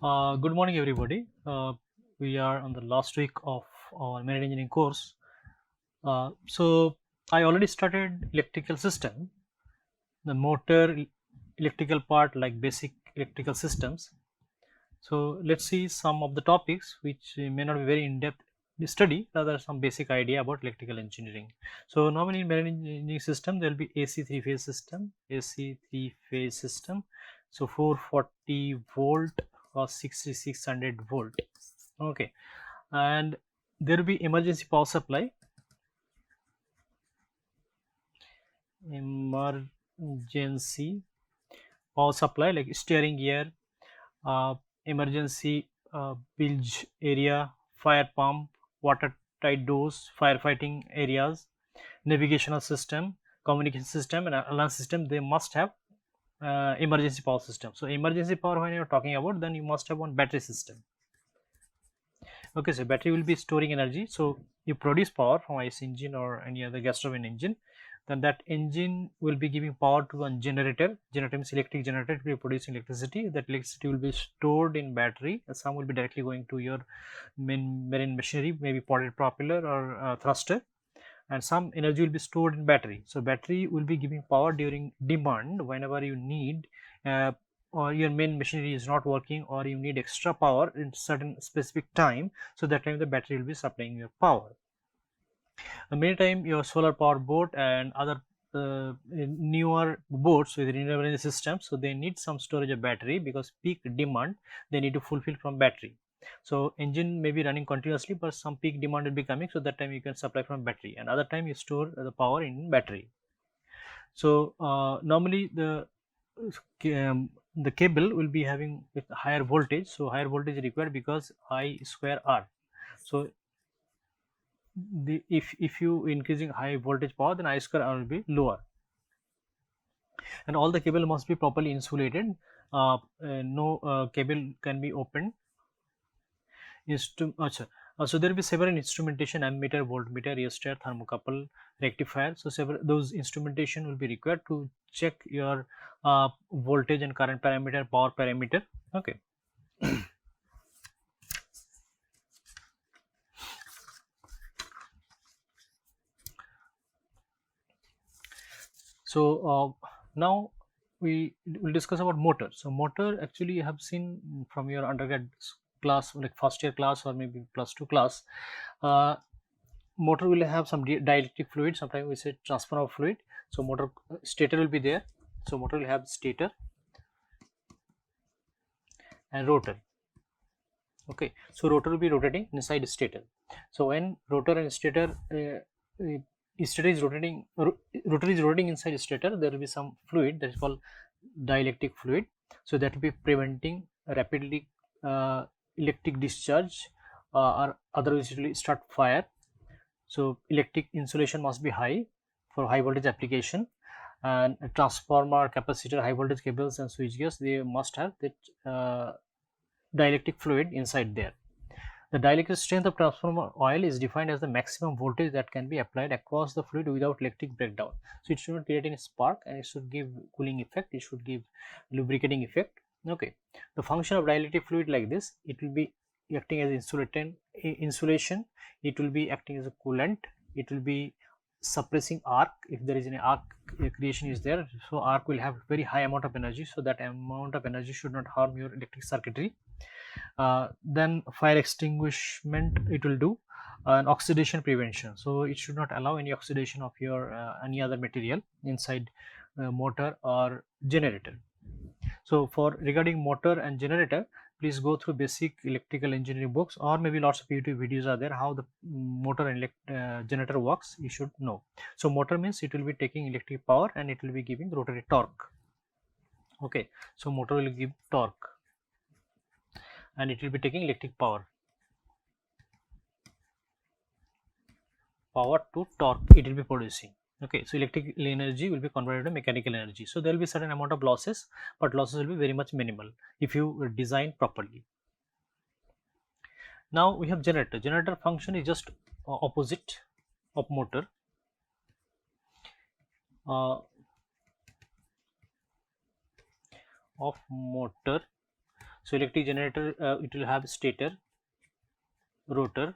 Good morning, everybody. We are on the last week of our marine engineering course. So I already started electrical system, the motor, electrical part like basic electrical systems. So let's see some of the topics which may not be very in-depth study, rather some basic idea about electrical engineering. So normally in marine engineering system there will be AC three-phase system, AC three-phase system. So 440 volt or 6600 volt. Okay, and there will be emergency power supply, emergency power supply like steering gear, uh, emergency bilge area, fire pump, watertight doors, firefighting areas, navigational system, communication system, and alarm system. They must have emergency power system. So emergency power, when you're talking about, then you must have one battery system. Okay, so battery will be storing energy. So you produce power from IC engine or any other gas turbine engine, then that engine will be giving power to one generator. Generator means electric generator will be producing electricity. That electricity will be stored in battery, and some will be directly going to your main marine machinery, maybe potted propeller or thruster, and some energy will be stored in battery. So battery will be giving power during demand whenever you need, or your main machinery is not working, or you need extra power in certain specific time. So that time the battery will be supplying your power. Many time your solar power boat and other newer boats with renewable energy system, so they need some storage of battery because peak demand they need to fulfill from battery. So engine may be running continuously, but some peak demand will be coming, so that time you can supply from battery, and other time you store the power in battery. So normally the cable will be having with higher voltage, so higher voltage is required because I square R. So if you increasing high voltage power, then I square R will be lower, and all the cable must be properly insulated. No cable can be opened. So there will be several instrumentation: ammeter, voltmeter, resistor, thermocouple, rectifier. So several those instrumentation will be required to check your voltage and current parameter, power parameter. Okay. So now we will discuss about motor. So motor, actually you have seen from your undergrad class, like first year class or maybe +2 class. Motor will have some dielectric fluid, sometimes we say transformer fluid. So motor stator will be there. So motor will have stator and rotor. Okay, so rotor will be rotating inside stator. So when rotor and stator stator is rotating, rotor is rotating inside stator, there will be some fluid that is called dielectric fluid. So that will be preventing rapidly electric discharge, or otherwise it will start fire. So electric insulation must be high for high voltage application, and a transformer, capacitor, high voltage cables and switch gears, they must have that dielectric fluid inside there. The dielectric strength of transformer oil is defined as the maximum voltage that can be applied across the fluid without electric breakdown. So it should not create any spark, and it should give cooling effect, it should give lubricating effect. Okay, the function of dielectric fluid like this: it will be acting as insulation, it will be acting as a coolant, it will be suppressing arc if there is any arc creation is there. So arc will have very high amount of energy, so that amount of energy should not harm your electric circuitry. Then fire extinguishment it will do, and oxidation prevention. So it should not allow any oxidation of your any other material inside motor or generator. So for regarding motor and generator, please go through basic electrical engineering books, or maybe lots of YouTube videos are there how the motor and generator works, you should know. So motor means it will be taking electric power and it will be giving rotary torque. Okay, so motor will give torque and it will be taking electric power to torque it will be producing. Okay, so electrical energy will be converted to mechanical energy. So there will be certain amount of losses, but losses will be very much minimal if you design properly. Now we have generator. Generator function is just opposite of motor. Of motor. So electric generator, it will have stator, rotor,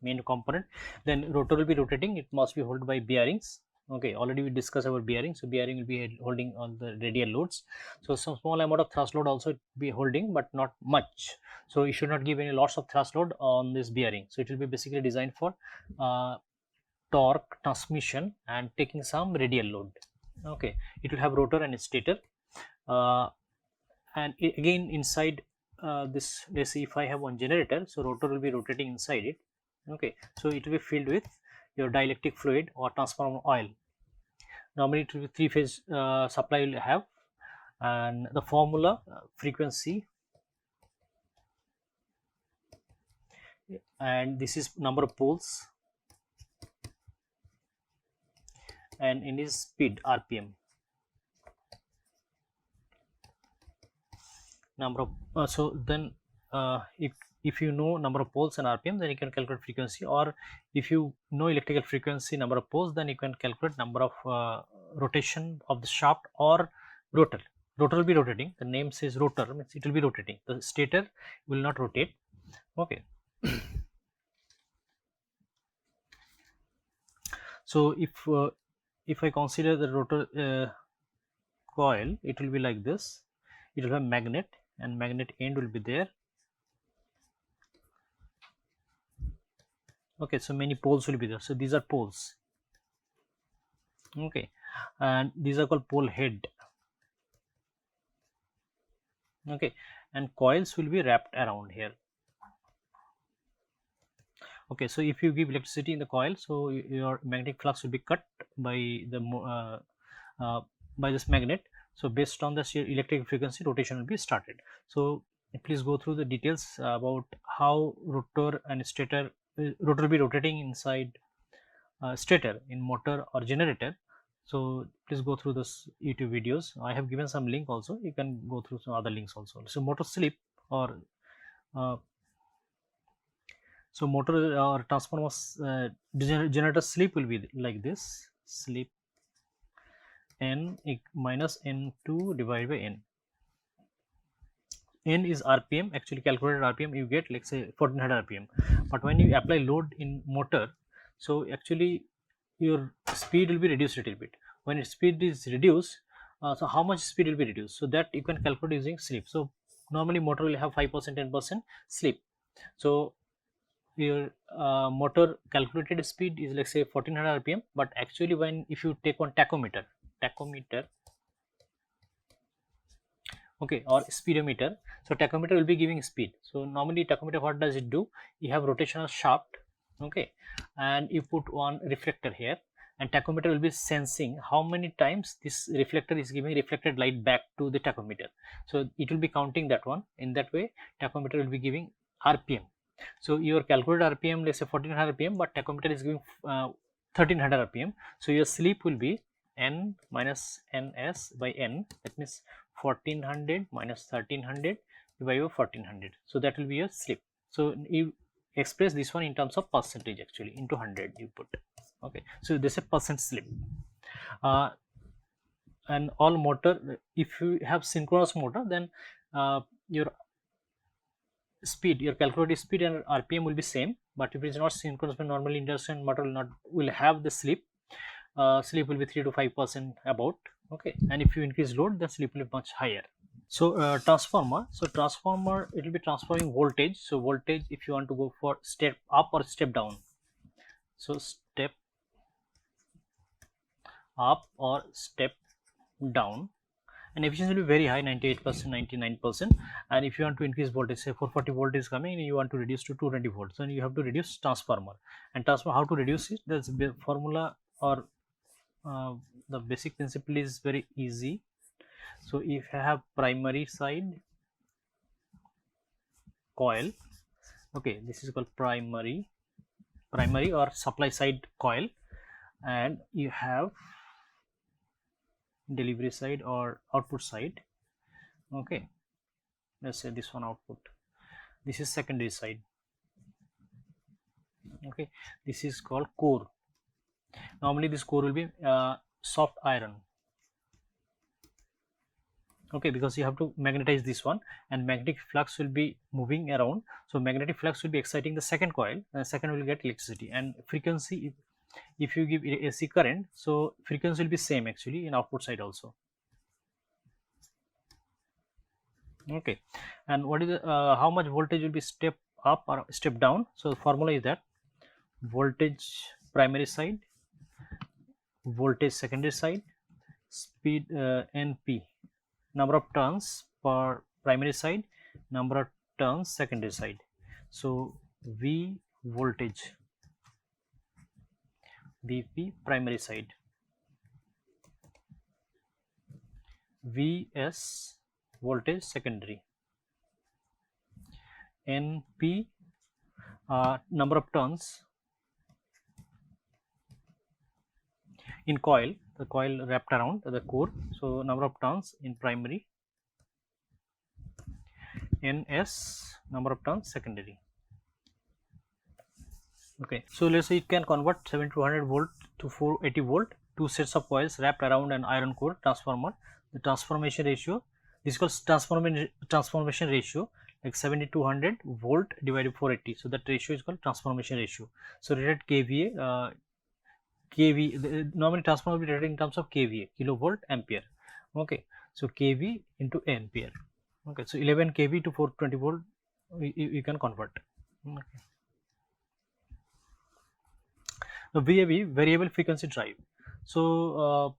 main component. Then rotor will be rotating, it must be held by bearings. Okay, already we discussed about bearing. So bearing will be holding on the radial loads. So some small amount of thrust load also it be holding, but not much. So you should not give any lots of thrust load on this bearing. So it will be basically designed for torque transmission and taking some radial load. Okay, it will have rotor and stator, and again inside this, let's see, if I have one generator, so rotor will be rotating inside it. Okay, so it will be filled with your dielectric fluid or transformer oil. Normally it will be three-phase supply will have, and the formula frequency, and this is number of poles, and in is speed rpm, number of so then if you know number of poles and rpm, then you can calculate frequency, or if you know electrical frequency, number of poles, then you can calculate number of rotation of the shaft or rotor. Rotor will be rotating, the name says rotor, means it will be rotating, the stator will not rotate. Okay. So if I consider the rotor coil, it will be like this. It will have magnet, and magnet end will be there. Okay, so many poles will be there. So these are poles. Okay, and these are called pole head. Okay, and coils will be wrapped around here. Okay, so if you give electricity in the coil, so your magnetic flux will be cut by the by this magnet. So based on this electric frequency, rotation will be started. So please go through the details about how rotor and stator, rotor will be rotating inside stator in motor or generator. So please go through this YouTube videos. I have given some link also, you can go through some other links also. So motor slip or so motor or transformer generator slip will be like this: slip n minus n2 divided by n. N is rpm, actually calculated rpm you get, let's say 1400 rpm, but when you apply load in motor, so actually your speed will be reduced a little bit. When its speed is reduced, so how much speed will be reduced, so that you can calculate using slip. So normally motor will have 5%, 10% slip. So your motor calculated speed is, let's say 1400 rpm, but actually when if you take on tachometer, okay, or speedometer, so tachometer will be giving speed. So normally tachometer, what does it do, you have rotational shaft, okay, and you put one reflector here, and tachometer will be sensing how many times this reflector is giving reflected light back to the tachometer. So it will be counting that one. In that way tachometer will be giving rpm. So your calculated rpm, let's say 1400 rpm, but tachometer is giving 1300 rpm. So your slip will be n minus ns by n, that means 1400 minus 1300 divided by 1400. So that will be your slip. So you express this one in terms of percentage, actually into 100 you put. Okay, so this is a percent slip. And all motor, if you have synchronous motor, then your speed, your calculated speed and rpm will be same. But if it is not synchronous, normally induction motor will have the slip. Slip will be 3 to 5% about. Okay, and if you increase load, the slip will be much higher. So transformer, it will be transforming voltage. So voltage, if you want to go for step up or step down, so step up or step down, and efficiency will be very high, 98%, 99%. And if you want to increase voltage, say 440 volt is coming and you want to reduce to 220 volts, then you have to reduce transformer. And transformer, how to reduce it, there's a formula, or the basic principle is very easy. So if I have primary side coil, okay, this is called primary or supply side coil, and you have delivery side or output side. Okay, let's say this one output, this is secondary side. Okay, this is called core. Normally this core will be soft iron. okay, because you have to magnetize this one, and magnetic flux will be moving around. So magnetic flux will be exciting the second coil, and second will get electricity. And frequency, if you give AC current, so frequency will be same actually in output side also. Okay, and what is the, how much voltage will be step up or step down? So the formula is that voltage primary side, voltage secondary side, speed NP, number of turns per primary side, number of turns secondary side. So V voltage, VP primary side, VS voltage secondary, NP number of turns in coil, the coil wrapped around the core, so number of turns in primary, NS number of turns secondary. Okay, so let's say it can convert 7200 volt to 480 volt, two sets of coils wrapped around an iron core transformer. The transformation ratio, this is called transformation ratio, like 7200 volt divided 480. So that ratio is called transformation ratio. So rated kVA, normally transformer will be rated in terms of kVA, kilovolt ampere. Okay, so kV into ampere. Okay, so 11 kV to 420 volt you can convert. Okay. The VAV, variable frequency drive. So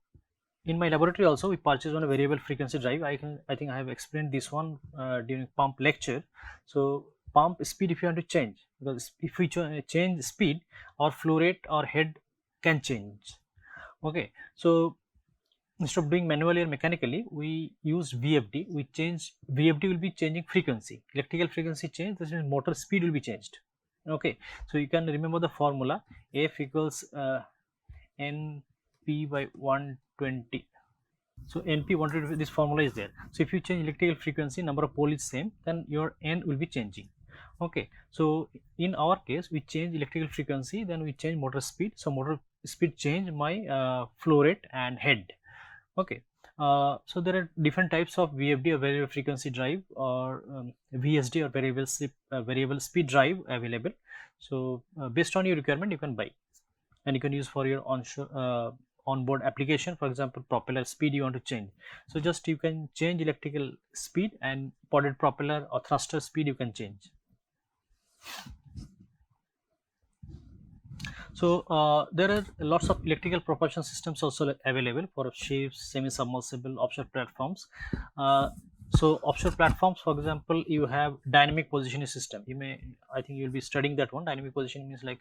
in my laboratory also we purchased one variable frequency drive. I think I have explained this one during pump lecture. So pump speed, if you want to change, because if we change speed, our flow rate or head can change. Okay, so instead of doing manually or mechanically, we use VFD. We change, VFD will be changing frequency, electrical frequency change, this means motor speed will be changed. Okay, so you can remember the formula, F equals NP by 120. So NP 120, this formula is there. So if you change electrical frequency, number of pole is same, then your N will be changing. Okay, so in our case we change electrical frequency, then we change motor speed. So motor speed change my flow rate and head. Okay, so there are different types of VFD or variable frequency drive, or VSD or variable speed drive available. So based on your requirement you can buy, and you can use for your onboard application. For example, propeller speed you want to change, so just you can change electrical speed, and podded propeller or thruster speed you can change. So there are lots of electrical propulsion systems also available for ships, semi-submersible, offshore platforms. So offshore platforms, for example, you have dynamic positioning system. I think you'll be studying that one. Dynamic positioning means like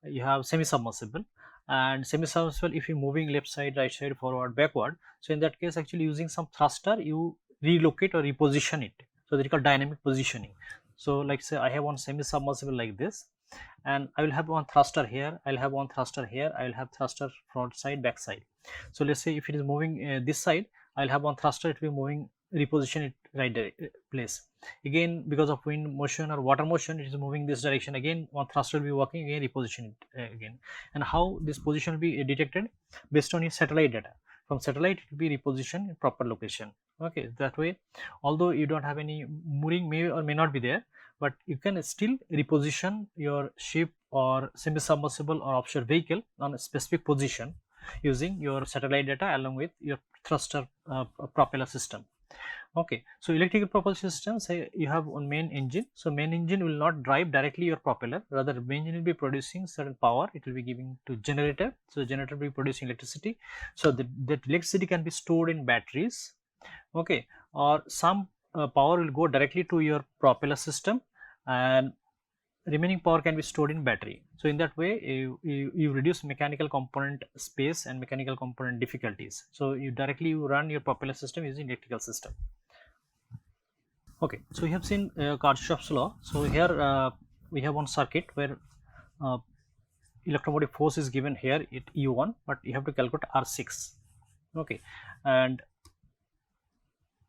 you have semi-submersible, and semi-submersible, if you're moving left side, right side, forward, backward, so in that case actually using some thruster you relocate or reposition it. So that is called dynamic positioning. So like say I have one semi-submersible like this, and I will have one thruster here, I'll have one thruster here, I will have thruster front side, back side. So let's say if it is moving this side, I'll have one thruster, it will be moving, reposition it right place. Again, because of wind motion or water motion, it is moving this direction, again one thruster will be working, again reposition it again. And how this position will be detected? Based on your satellite data. From satellite it will be repositioned in proper location. Okay, that way, although you don't have any mooring, may or may not be there, but you can still reposition your ship or semi-submersible or offshore vehicle on a specific position using your satellite data along with your thruster propeller system. Okay, so electrical propulsion system, say you have one main engine. So main engine will not drive directly your propeller, rather main engine will be producing certain power, it will be giving to generator. So generator will be producing electricity. So that electricity can be stored in batteries. Okay, or some power will go directly to your propeller system, and remaining power can be stored in battery. So in that way you reduce mechanical component space and mechanical component difficulties. So you directly run your propeller system using electrical system. Okay, so we have seen Kirchhoff's law. So here we have one circuit where electromotive force is given here at E1, but you have to calculate R6. Okay, and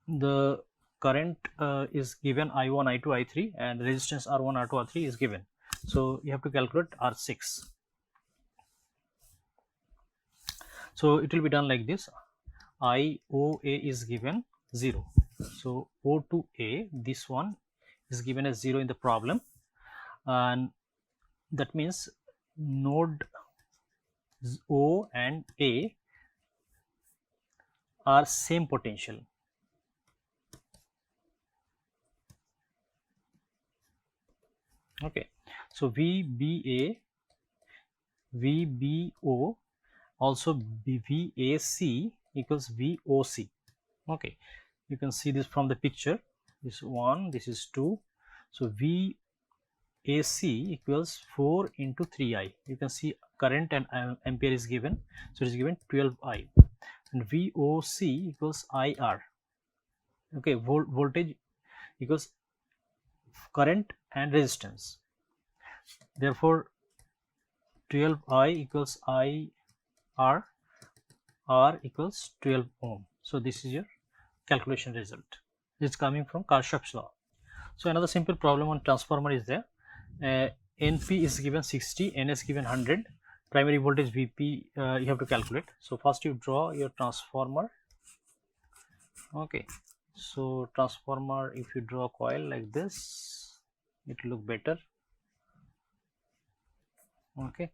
the current is given I1, I2, I3, and resistance R1, R2, R3 is given. So you have to calculate R6. So it will be done like this. IOA is given 0. So O to A, this one is given as 0 in the problem, and that means node O and A are same potential. Okay, so VBA, VBO, also VAC equals VOC. Okay, you can see this from the picture. This is 1, this is 2. So VAC equals 4 into 3I. You can see current and ampere is given, so it is given 12I. And VOC equals IR. Okay, voltage equals current and resistance. Therefore 12I equals IR, R equals 12 ohm. So this is your calculation result. It's coming from Kirchhoff's law. So another simple problem on transformer is there. NP is given 60, NS given 100. Primary voltage VP you have to calculate. So first you draw your transformer. Okay, so transformer, if you draw a coil like this, it will look better. Okay,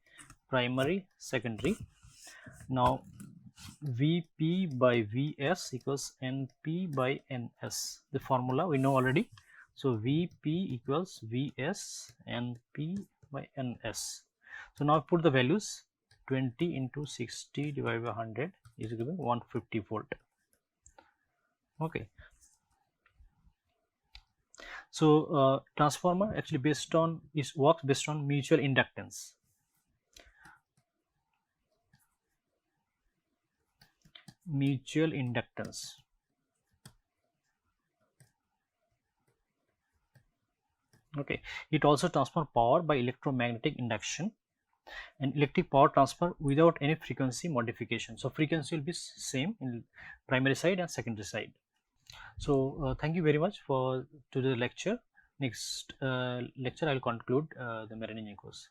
primary, secondary. Now Vp by Vs equals Np by Ns. The formula we know already. So Vp equals Vs Np by Ns. So now put the values. 20 into 60 divided by 100 is giving 150 volt. Okay. So transformer actually works based on mutual inductance. Mutual inductance. Okay, it also transfers power by electromagnetic induction and electric power transfer without any frequency modification. So frequency will be same in primary side and secondary side. So thank you very much for the lecture. Next lecture I will conclude the marine engineering course.